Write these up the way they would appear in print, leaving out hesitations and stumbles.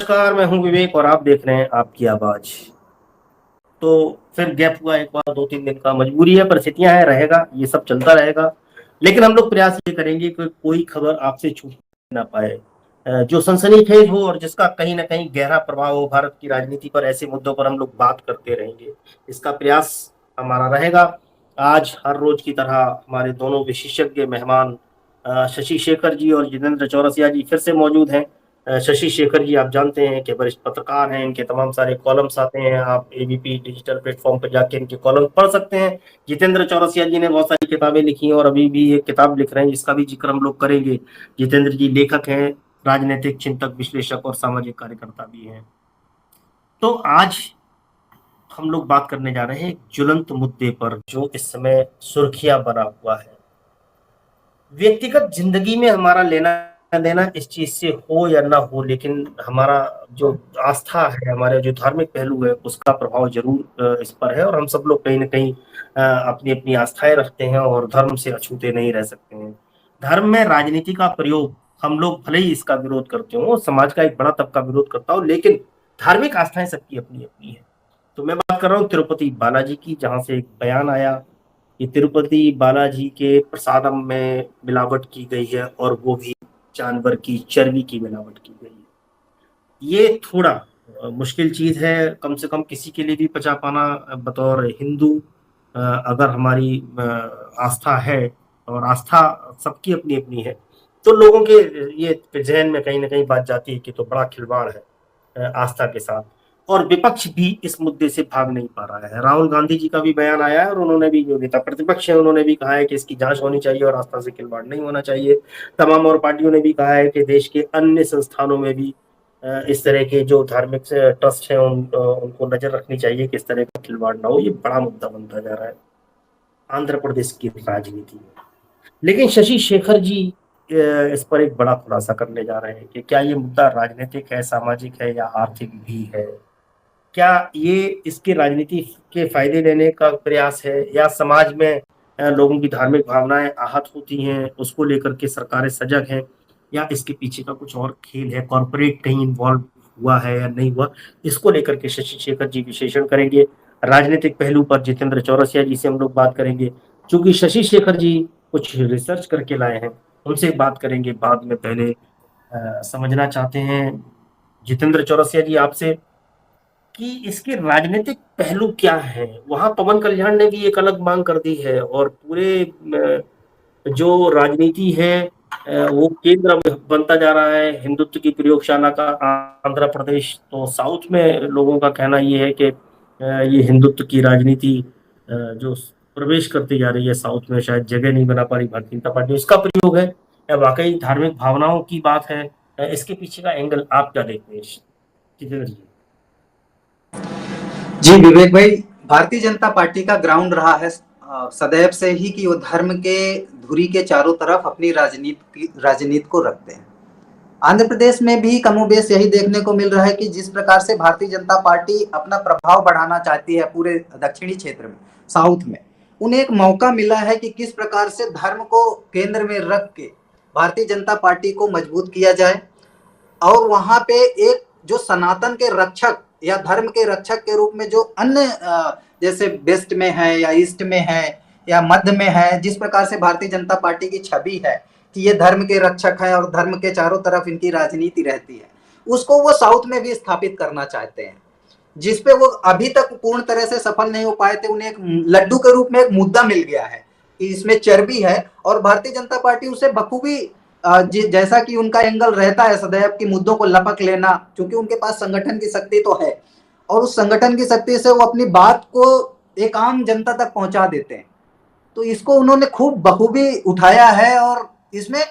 नमस्कार, मैं हूँ विवेक और आप देख रहे हैं आपकी आवाज। तो फिर गैप हुआ एक बार 2-3 दिन का, मजबूरी है, परिस्थितियां हैं, रहेगा, ये सब चलता रहेगा। लेकिन हम लोग प्रयास ये करेंगे कि कोई खबर आपसे छूट ना पाए, जो सनसनीखेज हो और जिसका कहीं ना कहीं गहरा प्रभाव हो भारत की राजनीति पर। ऐसे मुद्दों पर हम लोग बात करते रहेंगे, इसका प्रयास हमारा रहेगा। आज हर रोज की तरह हमारे दोनों विशेषज्ञ मेहमान शशि शेखर जी और जितेंद्र चौरसिया जी फिर से मौजूद हैं। शशि शेखर जी आप जानते हैं कि वरिष्ठ पत्रकार हैं, इनके तमाम सारे कॉलम्स आते हैं, आप एबीपी डिजिटल प्लेटफॉर्म पर जाके इनके कॉलम पढ़ सकते हैं। जितेंद्र चौरसिया जी ने बहुत सारी किताबें लिखी हैं और अभी भी एक किताब लिख रहे हैं जिसका भी जिक्र हम लोग करेंगे। जितेंद्र जी लेखक हैं, राजनीतिक चिंतक, विश्लेषक और सामाजिक कार्यकर्ता भी हैं। तो आज हम लोग बात करने जा रहे हैं एक ज्वलंत मुद्दे पर जो इस समय सुर्खियां बना हुआ है। व्यक्तिगत जिंदगी में हमारा लेना देना इस चीज से हो या ना हो, लेकिन हमारा जो आस्था है, हमारे जो धार्मिक पहलू है, उसका प्रभाव जरूर इस पर है। और हम सब लोग कहीं ना कहीं अपनी अपनी आस्थाएं रखते हैं और धर्म से अछूते नहीं रह सकते हैं। धर्म में राजनीति का प्रयोग, हम लोग भले ही इसका विरोध करते हो, समाज का एक बड़ा तबका विरोध करता हो, लेकिन धार्मिक आस्थाएं सबकी अपनी अपनी है। तो मैं बात कर रहा हूँ तिरुपति बालाजी की, जहां से एक बयान आया कि तिरुपति बालाजी के प्रसादम में मिलावट की गई है और वो भी जानवर की चर्बी की मिलावट की गई है। ये थोड़ा मुश्किल चीज है, कम से कम किसी के लिए भी पचा पाना। बतौर हिंदू अगर हमारी आस्था है, और आस्था सबकी अपनी अपनी है, तो लोगों के ये जहन में कहीं ना कहीं बात जाती है कि तो बड़ा खिलवाड़ है आस्था के साथ। और विपक्ष भी इस मुद्दे से भाग नहीं पा रहा है। राहुल गांधी जी का भी बयान आया है और उन्होंने भी, जो नेता प्रतिपक्ष है, उन्होंने भी कहा है कि इसकी जांच होनी चाहिए और आस्था से खिलवाड़ नहीं होना चाहिए। तमाम और पार्टियों ने भी कहा है कि देश के अन्य संस्थानों में भी इस तरह के जो धार्मिक ट्रस्ट हैं उनको नजर रखनी चाहिए कि इस तरह का खिलवाड़ ना हो। ये बड़ा मुद्दा बनता जा रहा है आंध्र प्रदेश की राजनीति में। लेकिन शशि शेखर जी इस पर एक बड़ा खुलासा करने जा रहे हैं कि क्या ये मुद्दा राजनीतिक है, सामाजिक है या आर्थिक भी है। क्या ये इसके राजनीति के फायदे लेने का प्रयास है, या समाज में लोगों की धार्मिक भावनाएं आहत होती हैं, उसको लेकर के सरकारें सजग हैं, या इसके पीछे का कुछ और खेल है, कॉरपोरेट कहीं इन्वॉल्व हुआ है या नहीं हुआ। इसको लेकर के शशि शेखर जी विश्लेषण करेंगे। राजनीतिक पहलू पर जितेंद्र चौरसिया जी से हम लोग बात करेंगे। चूंकि शशि शेखर जी कुछ रिसर्च करके लाए हैं, उनसे बात करेंगे बाद में। पहले समझना चाहते हैं जितेंद्र चौरसिया जी आपसे कि इसके राजनीतिक पहलू क्या है। वहां पवन कल्याण ने भी एक अलग मांग कर दी है, और पूरे जो राजनीति है वो केंद्र बनता जा रहा है हिंदुत्व की प्रयोगशाला का आंध्र प्रदेश। तो साउथ में लोगों का कहना ये है कि ये हिंदुत्व की राजनीति जो प्रवेश करती जा रही है साउथ में, शायद जगह नहीं बना पा रही भारतीय जनता पार्टी, उसका प्रयोग है या वाकई धार्मिक भावनाओं की बात है। इसके पीछे का एंगल आप क्या देखते हैं जितेंद्र जी? जी विवेक भाई, भारतीय जनता पार्टी का ग्राउंड रहा है सदैव से ही कि वो धर्म के धुरी के चारों तरफ अपनी राजनीति को रखते हैं। आंध्र प्रदेश में भी कमोबेश यही देखने को मिल रहा है कि जिस प्रकार से भारतीय जनता पार्टी अपना प्रभाव बढ़ाना चाहती है पूरे दक्षिणी क्षेत्र में, साउथ में, उन्हें एक मौका मिला है कि किस प्रकार से धर्म को केंद्र में रख के भारतीय जनता पार्टी को मजबूत किया जाए। और वहां पे एक जो सनातन के रक्षक या धर्म के रक्षक के रूप में जो अन्य जैसे वेस्ट में है या ईस्ट में है या मध्य में है, जिस प्रकार से भारतीय जनता पार्टी की छवि है कि ये धर्म के रक्षक है और धर्म के चारों तरफ इनकी राजनीति रहती है, उसको वो साउथ में भी स्थापित करना चाहते हैं, जिसपे वो अभी तक पूर्ण तरह से सफल नहीं हो पाए थे। उन्हें एक लड्डू के रूप में एक मुद्दा मिल गया है कि इसमें चर्बी है, और भारतीय जनता पार्टी उसे बखूबी जैसा कि उनका एंगल रहता है सदैव की मुद्दों को लपक लेना, क्योंकि उनके पास संगठन की शक्ति तो है और उस संगठन की शक्ति से वो अपनी बात को एक आम जनता तक पहुंचा देते हैं। तो इसको उन्होंने खूब बखूबी उठाया है, और इसमें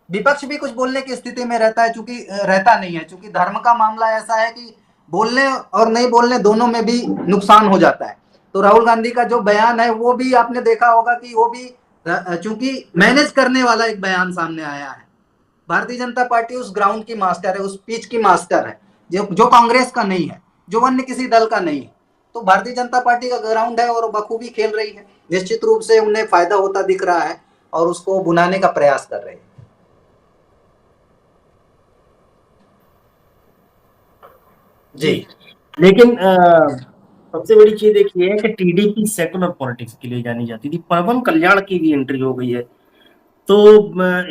विपक्ष भी कुछ बोलने की स्थिति में रहता है, चूंकि रहता नहीं है, चूंकि धर्म का मामला ऐसा है कि बोलने और नहीं बोलने दोनों में भी नुकसान हो जाता है। तो राहुल गांधी का जो बयान है वो भी आपने देखा होगा कि वो भी चूंकि मैनेज करने वाला एक बयान सामने आया है। भारतीय जनता पार्टी उस ग्राउंड की मास्टर है, उस पिच की मास्टर है जो कांग्रेस का नहीं है, जो अन्य किसी दल का नहीं है। तो भारतीय जनता पार्टी का ग्राउंड है और बखूबी खेल रही है। निश्चित रूप से उन्हें फायदा होता दिख रहा है और उसको बुनाने का प्रयास कर रहे हैं। जी। लेकिन सबसे बड़ी चीज एक ये है कि टीडीपी सेकुलर पॉलिटिक्स के लिए जानी जाती थी। पवन कल्याण की भी एंट्री हो गई है। तो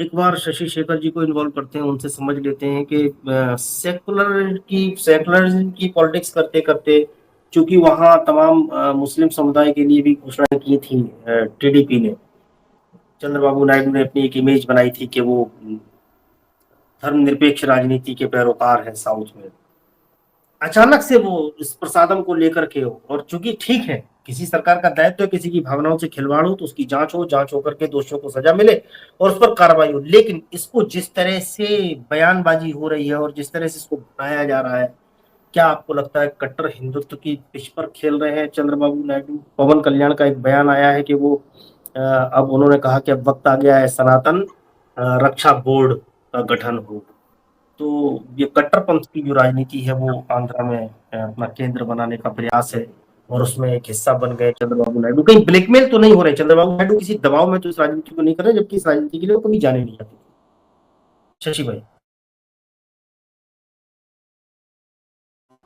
एक बार शशि शेखर जी को इन्वॉल्व करते हैं, उनसे समझ लेते हैं कि सेकुलरिज्म की पॉलिटिक्स करते करते, चूंकि वहां तमाम मुस्लिम समुदाय के लिए भी घोषणाएं की थी टीडीपी ने। चंद्रबाबू नायडू ने अपनी एक इमेज बनाई थी कि वो धर्मनिरपेक्ष राजनीति के पैरोकार हैं साउथ में। अचानक से वो इस प्रसादम को लेकर के हो, और चूंकि ठीक है, किसी सरकार का दायित्व है किसी की भावनाओं से खिलवाड़ हो तो उसकी जांच हो, जांच होकर के दोषियों को सजा मिले और उस पर कार्रवाई हो। लेकिन इसको जिस तरह से बयानबाजी हो रही है और जिस तरह से इसको बनाया जा रहा है, क्या आपको लगता है कट्टर हिंदुत्व की पिच पर खेल रहे हैं चंद्रबाबू नायडू? पवन कल्याण का एक बयान आया है कि वो अब उन्होंने कहा कि अब वक्त आ गया है सनातन रक्षा बोर्ड का गठन हो। तो ये कट्टरपंथ की जो राजनीति है वो आंध्रा में अपना केंद्र बनाने का प्रयास है, और उसमें एक हिस्सा बन गए चंद्रबाबू नायडू। कहीं ब्लैकमेल तो नहीं हो रहे चंद्रबाबू नायडू? किसी दबाव में तो इस राजनीति को नहीं कर रहे, जबकि इस राजनीति के लिए वो कभी जाने नहीं जाते। शशि भाई।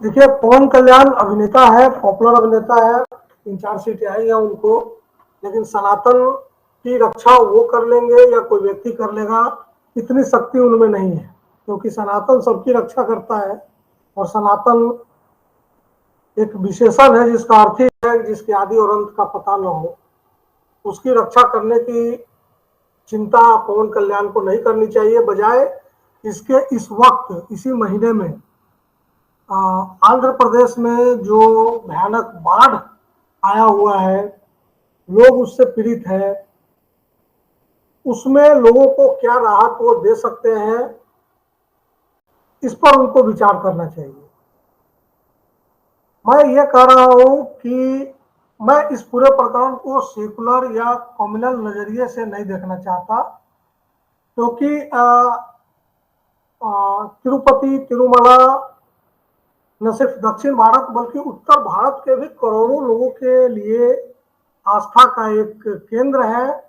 देखिए, पवन कल्याण अभिनेता है, पॉपुलर अभिनेता है, 3-4 सीटें आई हैं उनको, लेकिन सनातन की रक्षा वो कर लेंगे या कोई व्यक्ति कर लेगा, इतनी शक्ति उनमें नहीं है, क्योंकि सनातन सबकी रक्षा करता है। और सनातन एक विशेषण है जिसका अर्थ ही है जिसके आदि और अंत का पता न हो। उसकी रक्षा करने की चिंता पवन कल्याण को नहीं करनी चाहिए। बजाय इसके इस वक्त इसी महीने में आंध्र प्रदेश में जो भयानक बाढ़ आया हुआ है, लोग उससे पीड़ित है, उसमें लोगों को क्या राहत वो दे सकते हैं, इस पर उनको विचार करना चाहिए। मैं ये कह रहा हूं कि मैं इस पूरे प्रकरण को सेकुलर या कम्युनल नजरिए से नहीं देखना चाहता, क्योंकि तिरुपति तिरुमला न सिर्फ दक्षिण भारत बल्कि उत्तर भारत के भी करोड़ों लोगों के लिए आस्था का एक केंद्र है।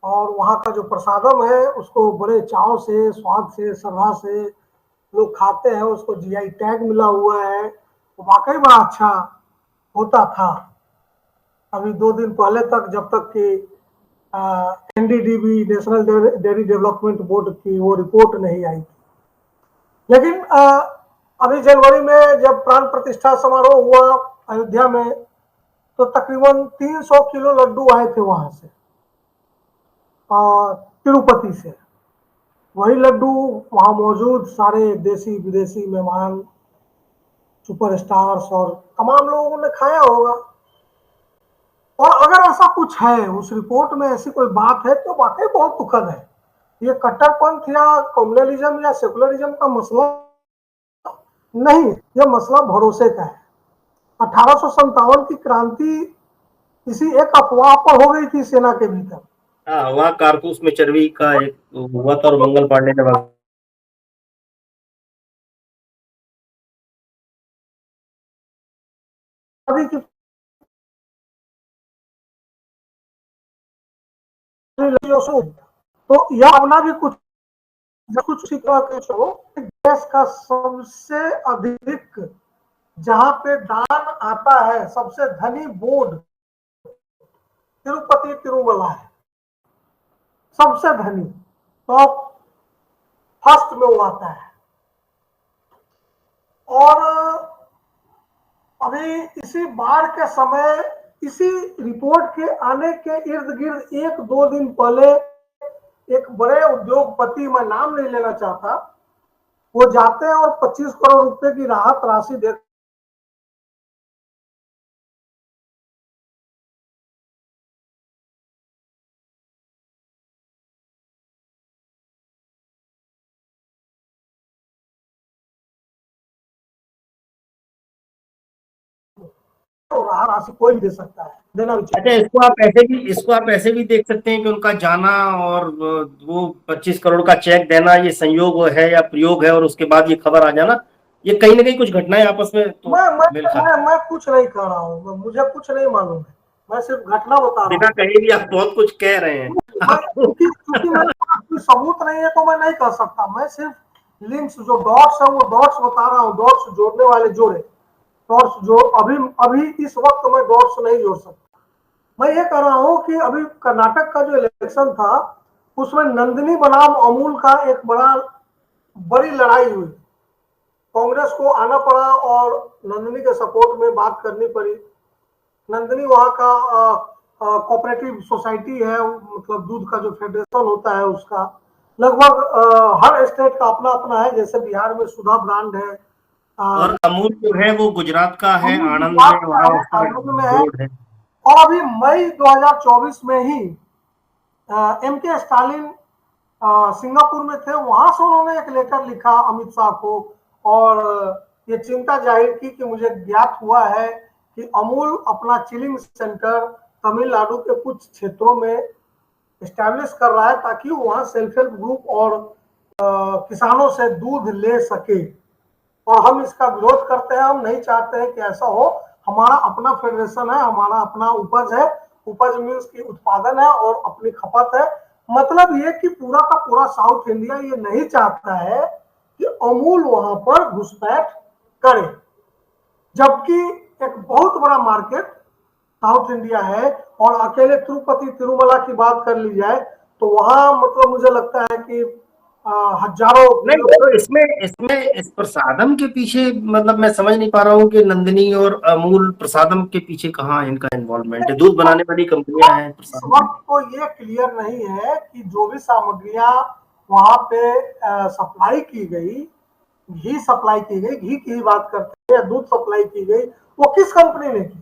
और वहाँ का जो प्रसादम है उसको बड़े चाव से, स्वाद से, श्रद्धा से लोग खाते हैं। उसको जीआई टैग मिला हुआ है, वो वाकई बड़ा अच्छा होता था। अभी 2 दिन पहले तक, जब तक कि NDDB, national dairy development board की वो रिपोर्ट नहीं आई। लेकिन अभी जनवरी में जब प्राण प्रतिष्ठा समारोह हुआ अयोध्या में, तो तकरीबन 300 किलो लड्डू आए थे वहां से, तिरुपति से। वही लड्डू वहां मौजूद सारे देसी विदेशी मेहमान, सुपरस्टार्स और तमाम लोगों ने खाया होगा। और अगर ऐसा कुछ है, उस रिपोर्ट में ऐसी कोई बात है, तो वाकई बहुत दुखद है। ये कट्टरपंथ या कम्युनलिज्म या सेकुलरिज्म का मसला नहीं, यह मसला भरोसे का है। 1857 की क्रांति किसी एक अफवाह पर हो गई थी सेना के भीतर। हाँ, वहाँ कारतूस में चर्बी का एक हुआ था और मंगल पांडे ने अभी की तो यह अपना भी कुछ देश का सबसे अधिक जहां पे दान आता है, सबसे धनी बोर्ड तिरुपति तिरुमला है, सबसे धनी, टॉप फर्स्ट में वो आता है। और अभी इसी बाढ़ के समय, इसी रिपोर्ट के आने के इर्द गिर्द 1-2 दिन पहले एक बड़े उद्योगपति, मैं नाम नहीं लेना चाहता, वो जाते हैं और 25 करोड़ रुपए की राहत राशि देते राशि कोई भी दे सकता है, देना भी चाहिए। अच्छा, इसको आप ऐसे भी देख सकते हैं कि उनका जाना और वो 25 करोड़ का चेक देना, ये संयोग है या प्रयोग है, और उसके बाद ये खबर आ जाना, ये कहीं ना कहीं कुछ घटनाएं आपस में तो मेल खाता है। मैं कुछ नहीं कह रहा हूँ, मुझे कुछ नहीं मालूम है, मैं सिर्फ घटना बता रहा बिना हूँ। कहे भी आप बहुत कुछ कह रहे हैं। क्योंकि मेरे पास कोई सबूत नहीं है तो मैं नहीं कह सकता। मैं सिर्फ लिंक्स जो डॉट्स है, वो डॉट्स बता रहा हूँ, डॉट्स जोड़ने वाले जोड़े, डॉट्स जो अभी अभी इस वक्त मैं डॉट्स नहीं जोड़ सकता। मैं ये कह रहा हूँ कि अभी कर्नाटक का जो इलेक्शन था उसमें नंदिनी बनाम अमूल का एक बड़ी लड़ाई हुई। कांग्रेस को आना पड़ा और नंदिनी के सपोर्ट में बात करनी पड़ी। नंदिनी वहाँ का कोऑपरेटिव सोसाइटी है, मतलब दूध का जो फेडरेशन होता है उसका लगभग हर स्टेट का अपना अपना है। जैसे बिहार में सुधा ब्रांड है, और अमूल जो है वो गुजरात का है, अमूल आनंद गुजरात में, का वहाँ है, उसका आनंद में है। बोर्ड है। और अभी मई 2024 में ही एम के स्टालिन सिंगापुर में थे, वहां से उन्होंने एक लेटर लिखा अमित शाह को और ये चिंता जाहिर की कि मुझे ज्ञात हुआ है कि अमूल अपना चिलिंग सेंटर तमिलनाडु के कुछ क्षेत्रों में एस्टैब्लिश कर रहा है ताकि वहां सेल्फ हेल्प ग्रुप और किसानों से दूध ले सके। और हम इसका विरोध करते हैं, हम नहीं चाहते हैं कि ऐसा हो। हमारा अपना फेडरेशन है, हमारा अपना उपज है, उपज मीन्स की उत्पादन है और अपनी खपत है। मतलब ये कि पूरा का पूरा साउथ इंडिया ये नहीं चाहता है कि अमूल वहां पर घुसपैठ करे, जबकि एक बहुत बड़ा मार्केट साउथ इंडिया है। और अकेले तिरुपति तिरुमला की बात कर ली जाए तो वहां मतलब मुझे लगता है कि हजारों नहीं तो इसमें इसमें इस प्रसादम के पीछे, मतलब मैं समझ नहीं पा रहा हूँ कि नंदिनी और अमूल प्रसादम के पीछे कहाँ इनका इन्वॉल्वमेंट है। दूध बनाने वाली कंपनियां हैं इस प्रसादम। वक्त तो ये क्लियर नहीं है कि जो भी सामग्रियां वहां पे सप्लाई की गई, घी सप्लाई की गई, घी की ही बात करते हैं, या दूध सप्लाई की गई, वो किस कंपनी ने की।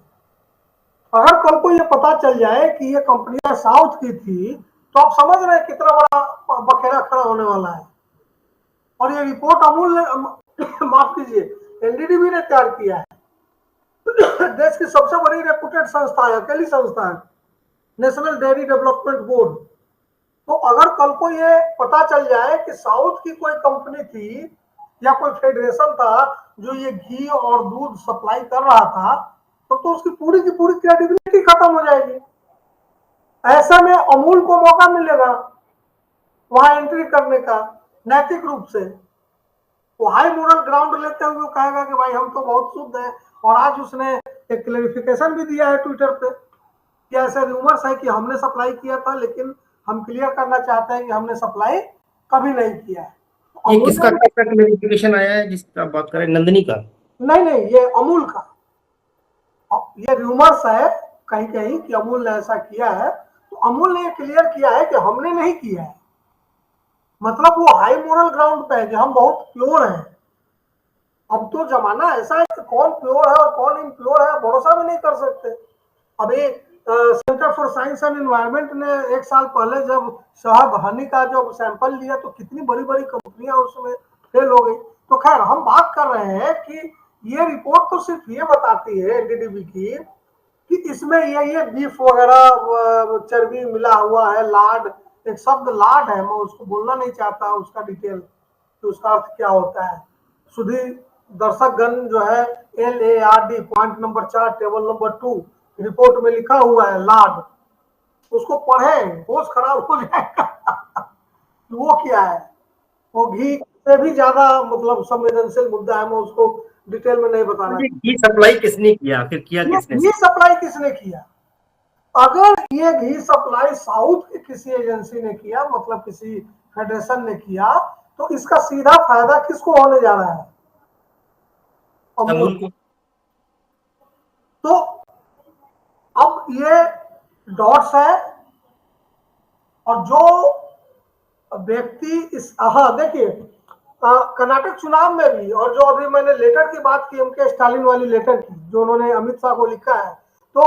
अगर कल को ये पता चल जाए कि ये कंपनियां साउथ की थी तो आप समझ रहे हैं कितना बड़ा बखेड़ा खड़ा होने वाला है। और ये रिपोर्ट अमूल ने माफ कीजिए एनडीडीबी ने तैयार किया है। देश की सबसे बड़ी रेपुटेड संस्था है, अकेली संस्था है, नेशनल डेयरी डेवलपमेंट बोर्ड। तो अगर कल को ये पता चल जाए कि साउथ की कोई कंपनी थी या कोई फेडरेशन था जो ये घी और दूध सप्लाई कर रहा था, तो उसकी पूरी की पूरी क्रेडिबिलिटी खत्म हो जाएगी। ऐसे में अमूल को मौका मिलेगा वहां एंट्री करने का नैतिक रूप से। वो हाई मोरल ग्राउंड लेते हुए कहेगा कि भाई हम तो बहुत शुद्ध है। और आज उसने एक क्लेरिफिकेशन भी दिया है ट्विटर पे कि ऐसे रूमर्स है कि हमने सप्लाई किया था, लेकिन हम क्लियर करना चाहते हैं कि हमने सप्लाई कभी नहीं किया है। ये अमूल किसका किसका क्लेरिफिकेशन आया है जिसका आप बात करें, नंदिनी का? नहीं, ये अमूल का, ये रूमर्स है कहीं कहीं कि अमूल ने ऐसा किया है। तो अमूल ने क्लियर किया है कि हमने नहीं किया है। मतलब वो हाई मोरल ग्राउंड पे है कि हम बहुत प्योर हैं। अब तो जमाना ऐसा है कि कौन प्योर है और कौन इम्प्योर है भरोसा भी नहीं कर सकते। अभी centre for science and environment ने एक साल पहले जब शहद हनी का जब सैंपल लिया तो कितनी बड़ी बड़ी कंपनियां उसमें फेल हो गई। तो खैर हम बात कर रहे हैं कि ये रिपोर्ट तो सिर्फ ये बताती है एनडीडीबी की कि इसमें ये बीफ वगैरह चर्बी मिला हुआ है। लाड, एक शब्द लाड है, मैं उसको बोलना नहीं चाहता उसका डिटेल कि उसका अर्थ क्या होता है। सुधी दर्शकगण जो है LARD point number 4 table number 2 report में लिखा हुआ है लाड, उसको पढ़े होश खराब हो जाएगा। वो क्या है, वो घी से भी ज्यादा मतलब संवेदनशील मुद्दा है, मैं उसको डिटेल में नहीं बताना। घी सप्लाई किसने किया, आखिर किया ये किसने? घी सप्लाई किसने किया? अगर ये घी सप्लाई साउथ की किसी एजेंसी ने किया, मतलब किसी फेडरेशन ने किया, तो इसका सीधा फायदा किसको होने जा रहा है? अमूल अमूल को। तो अब ये डॉट्स है। और जो व्यक्ति इस देखिए कर्नाटक चुनाव में भी, और जो अभी मैंने लेटर की बात की एमके स्टालिन वाली लेटर की जो उन्होंने अमित शाह को लिखा है, तो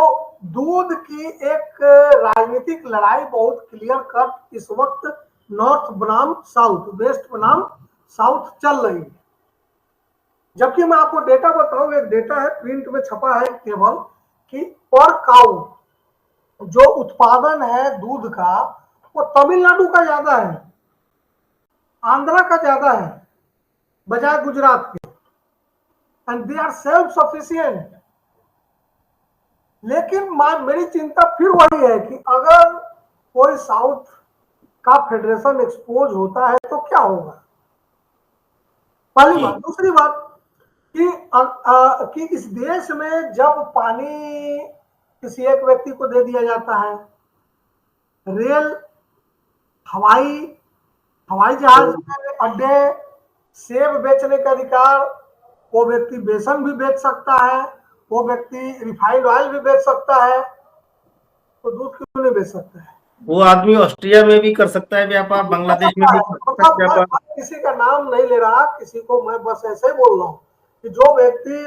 दूध की एक राजनीतिक लड़ाई बहुत क्लियर कट इस वक्त नॉर्थ बनाम साउथ, वेस्ट बनाम साउथ चल रही है। जबकि मैं आपको डेटा बताऊं, एक डेटा है प्रिंट में छपा है केवल कि पर काउ जो उत्पादन है दूध का वो तमिलनाडु का ज्यादा है, आंध्रा का ज्यादा है बजाय गुजरात के, and they are self sufficient. लेकिन मेरी चिंता फिर वही है कि अगर कोई साउथ का फेडरेशन एक्सपोज होता है तो क्या होगा? पहली बात। दूसरी बात कि इस देश में जब पानी किसी एक व्यक्ति को दे दिया जाता है, रेल, हवाई जहाज के अड्डे, सेब बेचने का अधिकार, वो व्यक्ति बेसन भी बेच सकता है, वो व्यक्ति रिफाइंड ऑयल भी बेच सकता है, तो दूध क्यों नहीं बेच सकता है? वो आदमी ऑस्ट्रिया में भी कर सकता है व्यापार, बांग्लादेश में भी कर सकता है व्यापार। किसी का नाम नहीं ले रहा, किसी को, मैं बस ऐसे ही बोल रहा हूँ कि जो व्यक्ति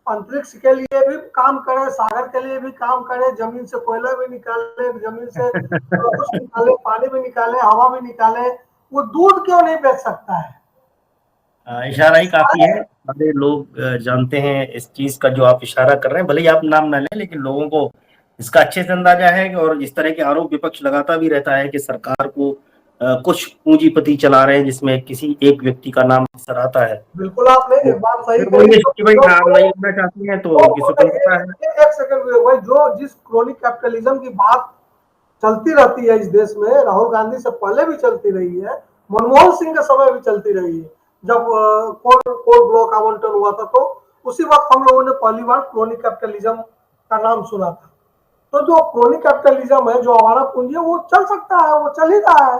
अंतरिक्ष के लिए भी काम करे, सागर के लिए भी काम करे, जमीन से कोयला भी निकाले, जमीन से कुछ निकाले, पानी भी निकाले, हवा भी निकाले, वो दूध क्यों नहीं बेच सकता है? इशारा ही काफी है, सारे लोग जानते हैं इस चीज का जो आप इशारा कर रहे हैं, भले ही आप नाम ना लें, लेकिन लोगों को इसका अच्छे से अंदाजा है। और इस तरह के आरोप विपक्ष लगाता भी रहता है कि सरकार को कुछ पूंजीपति चला रहे हैं, जिसमें किसी एक व्यक्ति का नाम अक्सर आता है। बिल्कुल, आपने एक बात सही फिर वो ये कि भाई नाम नहीं लेना चाहती हैं तो किसी को पता है। एक सेकंड भाई, जो जिस क्रोनिक कैपिटलिज्म की बात चलती रहती है इस देश में, राहुल गांधी से पहले भी चलती रही है, मनमोहन सिंह के समय भी चलती रही है, जब कोल ब्लॉक आवंटन हुआ था, तो उसी वक्त हम लोगों ने पहली बार क्रोनिक कैपिटलिज्म का नाम सुना था। तो जो क्रोनिक कैपिटलिज्म है, जो हमारा पूंजी है, वो चल सकता है, वो चल ही रहा है,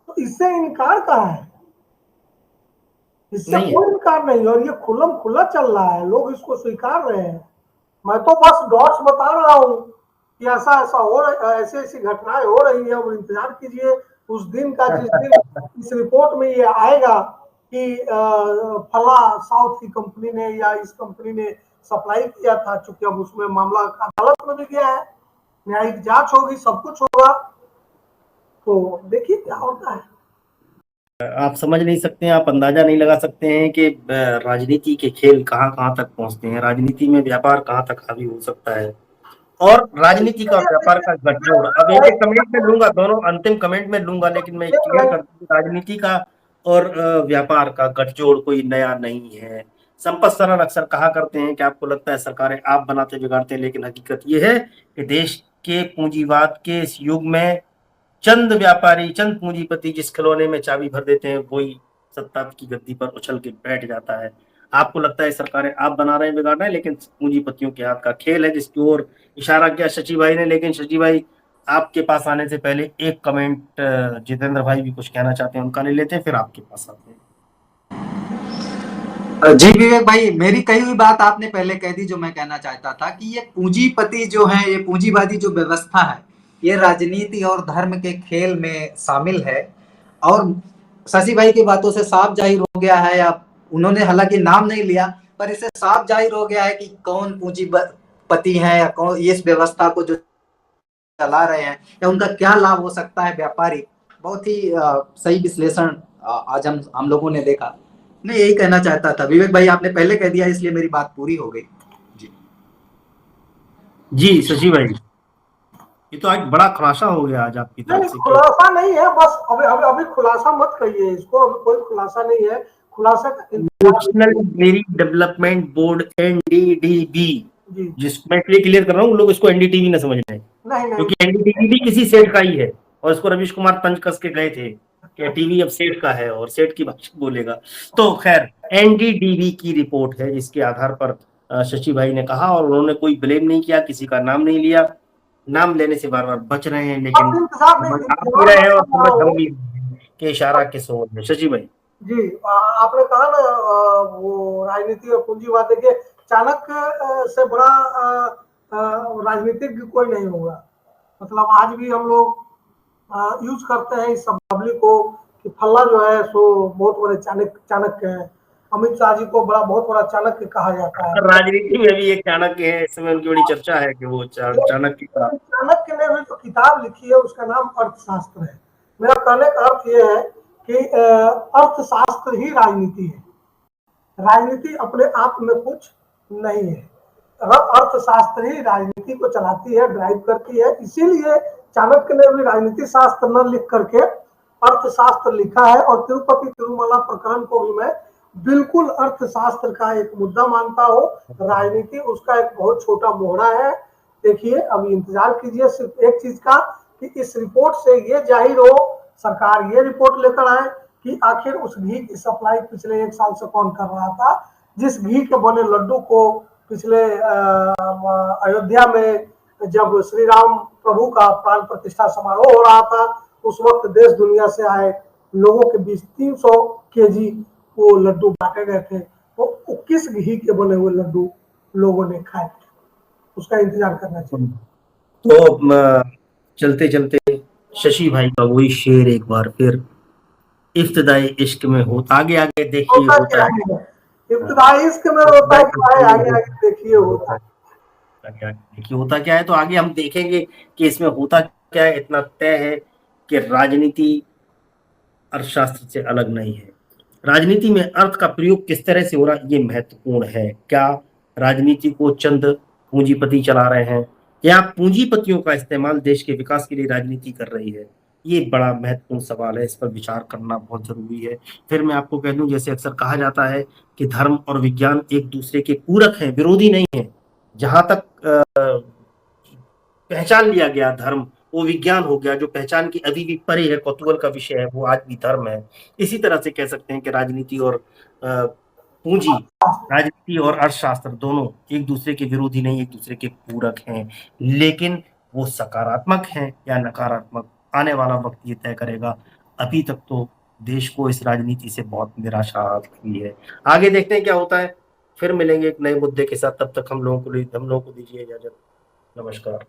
तो इससे इनकार कहाँ है? इससे कोई इनकार नहीं, और ये खुल्लम खुल्ला चल रहा है, लोग इसको स्वीकार रहे हैं। मैं तो बस डॉट्स बता रहा हूँ कि ऐसा ऐसा हो रहा, ऐसी ऐसी घटनाएं हो रही है। और इंतजार कीजिए उस दिन का, जिस दिन इस रिपोर्ट में ये आएगा कि फला साउथ की कंपनी ने या इस कंपनी ने सप्लाई किया था। चूंकि अब उसमें मामला अदालत में भी गया है, न्यायिक जांच होगी, सब कुछ होगा, तो देखिए क्या होता है। आप समझ नहीं सकते हैं, आप अंदाजा नहीं लगा सकते हैं कि राजनीति के खेल कहाँ कहाँ तक पहुंचते हैं, राजनीति में व्यापार कहाँ तक हावी हो सकता है, और राजनीति का व्यापार का गठजोड़। अब एक एक कमेंट में लूंगा, दोनों अंतिम कमेंट में लूंगा, लेकिन मैं क्लियर कर दूं, राजनीति का और व्यापार का गठजोड़ कोई नया नहीं है। संपत सरन अक्सर कहा करते हैं कि आपको लगता है सरकारें आप बनाते बिगाड़ते हैं, लेकिन हकीकत यह है कि देश के पूंजीवाद के इस युग में चंद व्यापारी, चंद पूंजीपति जिस खिलौने में चाबी भर देते हैं, वही सत्ता की गद्दी पर उछल के बैठ जाता है। आपको लगता है सरकारें आप बना रहे हैं, बिगाड़ रहे हैं, लेकिन पूंजीपतियों के हाथ का खेल है, जिसकी ओर इशारा किया शशि भाई ने। लेकिन शशि भाई, आपके पास आने से पहले एक कमेंट जितेंद्र भाई भी कुछ कहना चाहते हैं, उनका ले लेते हैं, फिर आपके पास आते हैं। जी विवेक भाई, मेरी कही हुई बात आपने पहले कह दी। जो मैं कहना चाहता था कि ये पूंजीपति जो है, ये पूंजीवादी जो व्यवस्था है, ये राजनीति और धर्म के खेल में शामिल है। और शशि भाई की बातों से साफ जाहिर हो गया है, या उन्होंने हालांकि नाम नहीं लिया, पर इससे साफ जाहिर हो गया है कि कौन पूंजीपति हैं, या कौन इस व्यवस्था को जो चला रहे हैं, या उनका क्या लाभ हो सकता है व्यापारी। बहुत ही सही विश्लेषण आज हम लोगों ने देखा। मैं यही कहना चाहता था। विवेक भाई, आपने पहले कह दिया, इसलिए मेरी बात पूरी हो गई। जी शशि भाई, ये तो आज बड़ा खुलासा हो गया आज आपकी तरफ से। खुलासा नहीं है, बस अभी खुलासा मत कहिए इसको, अभी कोई खुलासा नहीं है। खुलासा national dairy development board, NDDB, जिसमें क्लियर कर रहा हूँ, लोग इसको NDTV न समझ रहे हैं, क्योंकि NDTV भी किसी सेठ का ही है, और इसको रवीश कुमार तंज कस के गए थे कि टीवी अब सेठ का है और सेठ की भाषा बोलेगा। तो खैर, NDDB की रिपोर्ट है, जिसके आधार पर शशि भाई ने कहा, और उन्होंने कोई ब्लेम नहीं किया, किसी का नाम नहीं लिया, नाम लेने से बार बार बच रहे हैं, लेकिन आप रहे हैं और समझ हम भी के इशारा किस ओर है। शशि भाई जी, आपने कहा ना वो राजनीति और पूंजीवाद, देखिए चाणक्य से बड़ा राजनीतिज्ञ कोई नहीं होगा। मतलब आज भी हम लोग यूज करते हैं इस शब्दावली को कि फल्ला जो है सो बहुत बड़े चाणक्य है। अमित शाह जी को बहुत बड़ा चाणक्य कहा जाता है। राजनीति में भी एक चाणक्य है, इस समय उनकी बड़ी चर्चा है कि वो चाणक्य ने भी जो किताब लिखी है उसका नाम अर्थशास्त्र है। मेरा कहने का अर्थ ये है कि अर्थशास्त्र ही राजनीति है, राजनीति अपने आप में कुछ नहीं है। अर्थशास्त्र ही राजनीति को चलाती है, ड्राइव करती है। इसीलिए चाणक्य ने भी राजनीति शास्त्र न लिख करके अर्थशास्त्र लिखा है। और तिरुपति तिरुमला प्रकरण को भी मैं बिल्कुल अर्थशास्त्र का एक मुद्दा मानता हूँ। राजनीति उसका एक बहुत छोटा मोहरा है। देखिए, अभी इंतजार कीजिए सिर्फ एक चीज का कि इस रिपोर्ट से ये जाहिर हो, सरकार ये रिपोर्ट लेकर आए कि आखिर उस घी की सप्लाई पिछले 1 साल से कौन कर रहा था, जिस घी के बने लड्डू को पिछले अयोध्या में जब श्री राम प्रभु का प्राण प्रतिष्ठा समारोह हो रहा था, उस वक्त देश दुनिया से आए लोगों के बीच 300 केजी वो लड्डू बांटे गए थे। तो किस घी के बने हुए लड्डू लोगों ने खाए थे, उसका इंतजार करना चाहिए। तो चलते चलते शशि भाई का वही शेर एक बार फिर, इब्तिदाई इश्क में हो, आगे आगे देखिए होता है, इब्तिदाई इश्क में होता है कि भाई आगे आगे देखिए होता है, आगे आगे देखिए होता क्या है। तो आगे हम देखेंगे कि इसमें होता क्या है। इतना तय है कि राजनीति अर्थशास्त्र से अलग नहीं है। राजनीति में अर्थ का प्रयोग किस तरह से हो रहा है ये महत्वपूर्ण है। क्या राजनीति को चंद पूंजीपति चला रहे हैं या पूंजीपतियों का इस्तेमाल देश के विकास के लिए राजनीति कर रही है, ये बड़ा महत्वपूर्ण सवाल है। इस पर विचार करना बहुत जरूरी है। फिर मैं आपको कह दूं, जैसे अक्सर कहा जाता है कि धर्म और विज्ञान एक दूसरे के पूरक हैं, विरोधी नहीं है। जहां तक पहचान लिया गया धर्म, वो विज्ञान हो गया। जो पहचान की अभी भी परे है, कौतूहल का विषय है, वो आज भी धर्म है। इसी तरह से कह सकते हैं कि राजनीति और पूंजी, राजनीति और अर्थशास्त्र दोनों एक दूसरे के विरोधी नहीं, एक दूसरे के पूरक हैं। लेकिन वो सकारात्मक हैं या नकारात्मक, आने वाला वक्त ये तय करेगा। अभी तक तो देश को इस राजनीति से बहुत निराशा हुई है। आगे देखते हैं क्या होता है। फिर मिलेंगे एक नए मुद्दे के साथ। तब तक हम लोगों को दीजिए इजाजत। नमस्कार।